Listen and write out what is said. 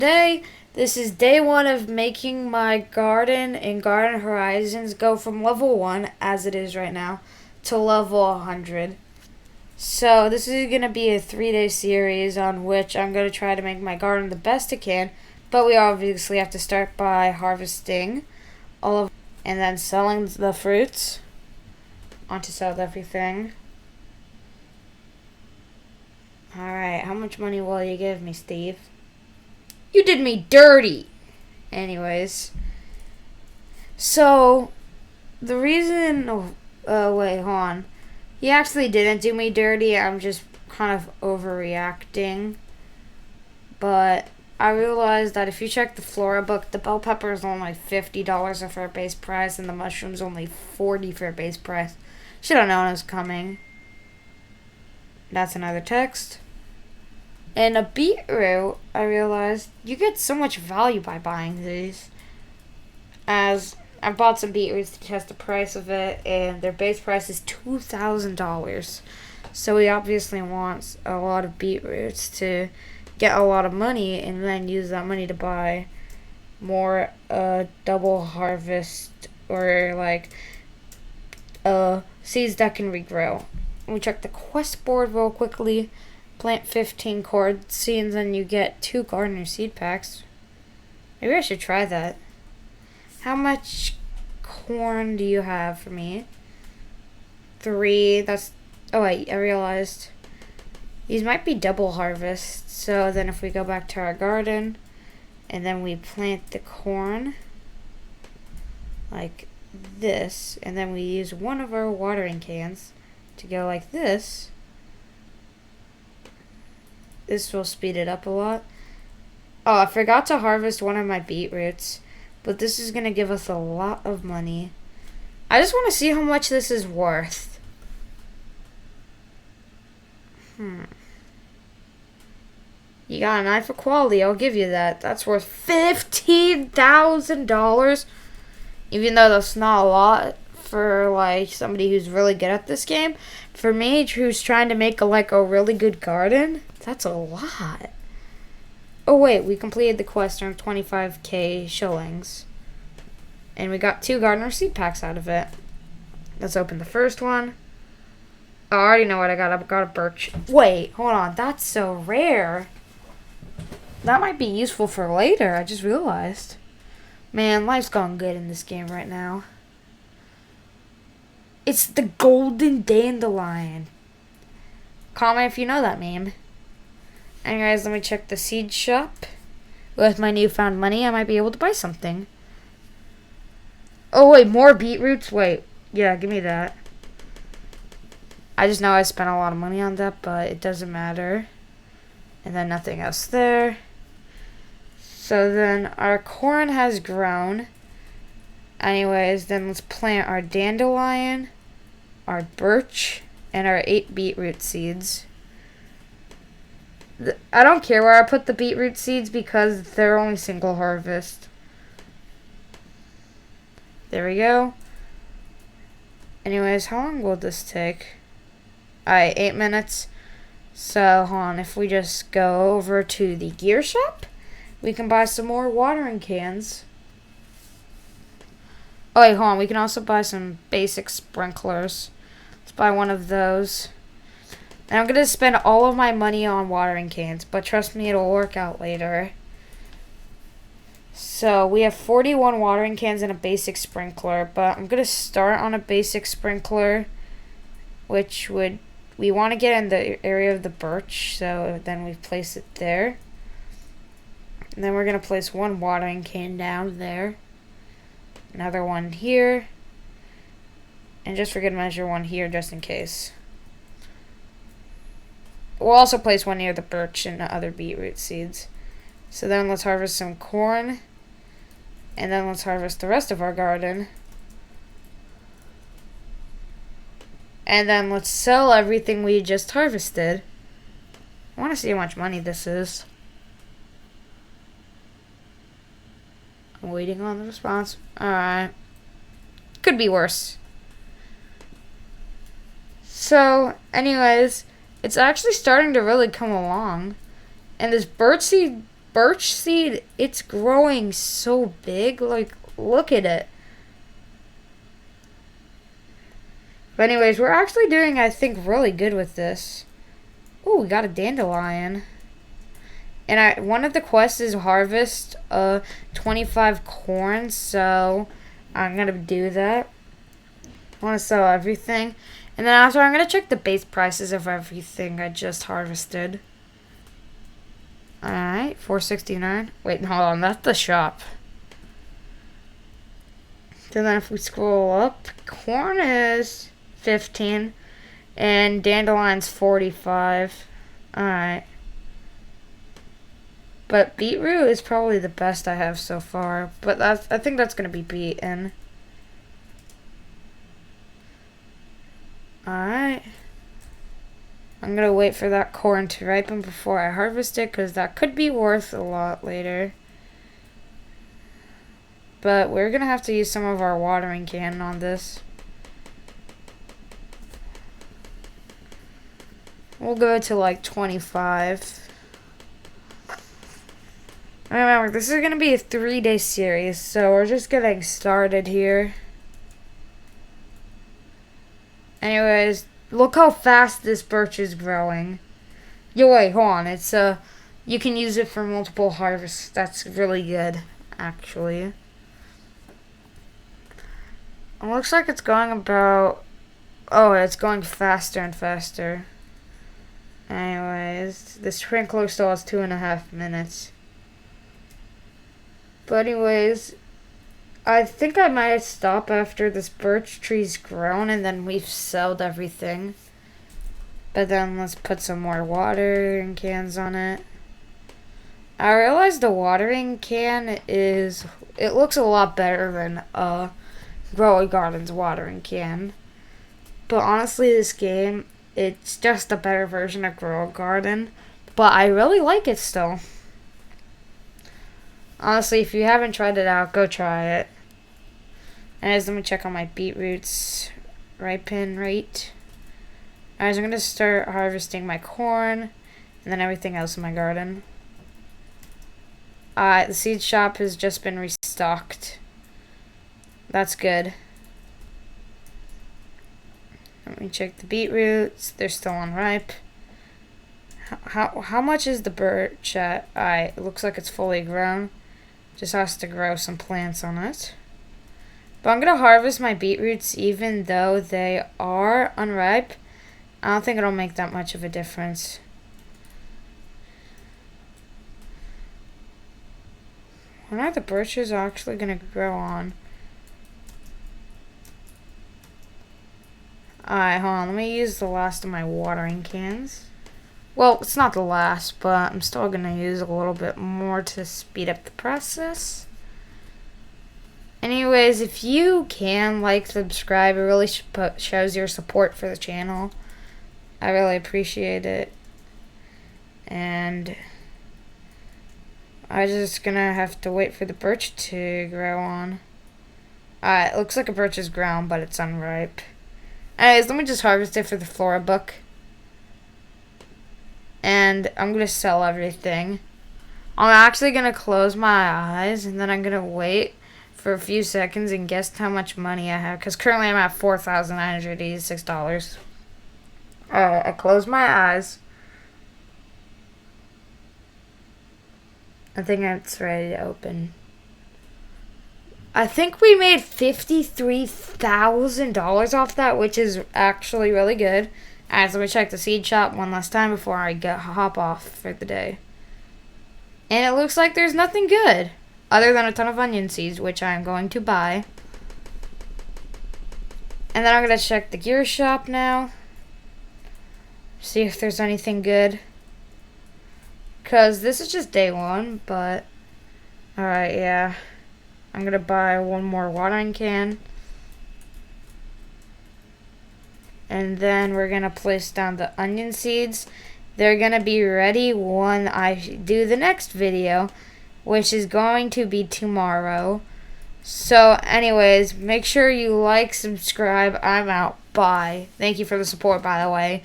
Today, this is day one of making my garden in Garden Horizons go from level 1, as it is right now, to level 100. So this is going to be a 3-day series on which I'm going to try to make my garden the best it can, but we obviously have to start by harvesting all of and then selling the fruits. On to sell everything. Alright, how much money will you give me, Steve? You did me dirty! Anyways. So, the reason... wait, hold on. He actually didn't do me dirty. I'm just kind of overreacting. But I realized that if you check the Flora book, the bell pepper is only $50 for a base price, and the mushroom's only $40 for a base price. Should have known it was coming. That's another text. And a beetroot, I realized you get so much value by buying these. As I bought some beetroots to test the price of it, and their base price is $2,000. So we obviously want a lot of beetroots to get a lot of money, and then use that money to buy more double harvest or like seeds that can regrow. We check the quest board real quickly. Plant 15 cord seeds and you get 2 gardener seed packs. Maybe I should try that. How much corn do you have for me? 3. That's... Oh wait, I realized. These might be double harvest. So then if we go back to our garden and then we plant the corn like this, and then we use one of our watering cans to go like this. This will speed it up a lot. Oh, I forgot to harvest one of my beetroots, but this is going to give us a lot of money. I just want to see how much this is worth. You got an eye for quality, I'll give you that. That's worth $15,000. Even though that's not a lot for like somebody who's really good at this game. For me, who's trying to make a really good garden, that's a lot. Oh wait, we completed the quest, earned 25k shillings. And we got 2 gardener seed packs out of it. Let's open the first one. Oh, I already know what I got. I got a birch. Wait, hold on. That's so rare. That might be useful for later. I just realized. Man, life's going good in this game right now. It's the golden dandelion. Comment if you know that meme. Anyways, let me check the seed shop. With my newfound money, I might be able to buy something. Oh, wait, more beetroots? Wait, yeah, give me that. I just know I spent a lot of money on that, but it doesn't matter. And then nothing else there. So then our corn has grown. Anyways, then let's plant our dandelion, our birch, and our 8 beetroot seeds. I don't care where I put the beetroot seeds because they're only single harvest. There we go. Anyways, how long will this take? 8 minutes. So, hold on. If we just go over to the gear shop, we can buy some more watering cans. Oh, wait, hold on. We can also buy some basic sprinklers. Let's buy one of those. And I'm going to spend all of my money on watering cans, but trust me, it'll work out later. So, we have 41 watering cans and a basic sprinkler, but I'm going to start on a basic sprinkler, which would... We want to get in the area of the birch, so then we place it there. And then we're going to place one watering can down there. Another one here. And just for good measure, one here just in case. We'll also place one near the birch and the other beetroot seeds. So then let's harvest some corn. And then let's harvest the rest of our garden. And then let's sell everything we just harvested. I want to see how much money this is. I'm waiting on the response. Alright. Could be worse. So, anyways, it's actually starting to really come along. And this birdseed birch seed, it's growing so big. Like, look at it. But anyways, we're actually doing, I think, really good with this. Oh, we got a dandelion. And one of the quests is harvest 25 corn, so I'm going to do that. I want to sell everything. And then after, I'm going to check the base prices of everything I just harvested. Alright, 469. Wait, hold on, that's the shop. So then if we scroll up, corn is 15 and dandelion's 45. Alright. But beetroot is probably the best I have so far. But I think that's going to be beaten. Alright. I'm going to wait for that corn to ripen before I harvest it, because that could be worth a lot later. But we're going to have to use some of our watering can on this. We'll go to like 25. Remember, this is going to be a 3-day series, so we're just getting started here. Anyways, look how fast this birch is growing. Yo, wait, hold on. It's you can use it for multiple harvests. That's really good, actually. It looks like it's going about... Oh, it's going faster and faster. Anyways, the sprinkler still has 2.5 minutes. But anyways, I think I might stop after this birch tree's grown and then we've sold everything. But then let's put some more watering cans on it. I realized the watering can it looks a lot better than Grow a Garden's watering can. But honestly, this game, it's just a better version of Grow a Garden. But I really like it still. Honestly, if you haven't tried it out, go try it. Anyways, let me check on my beetroots ripen rate. Anyways, I'm going to start harvesting my corn and then everything else in my garden. The seed shop has just been restocked. That's good. Let me check the beetroots. They're still unripe. How much is the birch at? It looks like it's fully grown. Just has to grow some plants on it. But I'm going to harvest my beetroots even though they are unripe. I don't think it'll make that much of a difference. When are the birches actually going to grow on? Alright, hold on. Let me use the last of my watering cans. Well, it's not the last, but I'm still going to use a little bit more to speed up the process. Anyways, if you can like, subscribe, it really shows your support for the channel. I really appreciate it. And I'm just going to have to wait for the birch to grow on. It looks like a birch is grown, but it's unripe. Anyways, let me just harvest it for the Flora book. And I'm going to sell everything. I'm actually going to close my eyes and then I'm going to wait for a few seconds and guess how much money I have. Because currently I'm at $4,986. I close my eyes. I think it's ready to open. I think we made $53,000 off that, which is actually really good. Alright, so let me check the seed shop one last time before I hop off for the day. And it looks like there's nothing good, other than a ton of onion seeds, which I'm going to buy. And then I'm going to check the gear shop now. See if there's anything good. Because this is just day 1, but... Alright, yeah. I'm going to buy one more watering can. And then we're going to place down the onion seeds. They're going to be ready when I do the next video, which is going to be tomorrow. So anyways, make sure you like, subscribe. I'm out. Bye. Thank you for the support, by the way.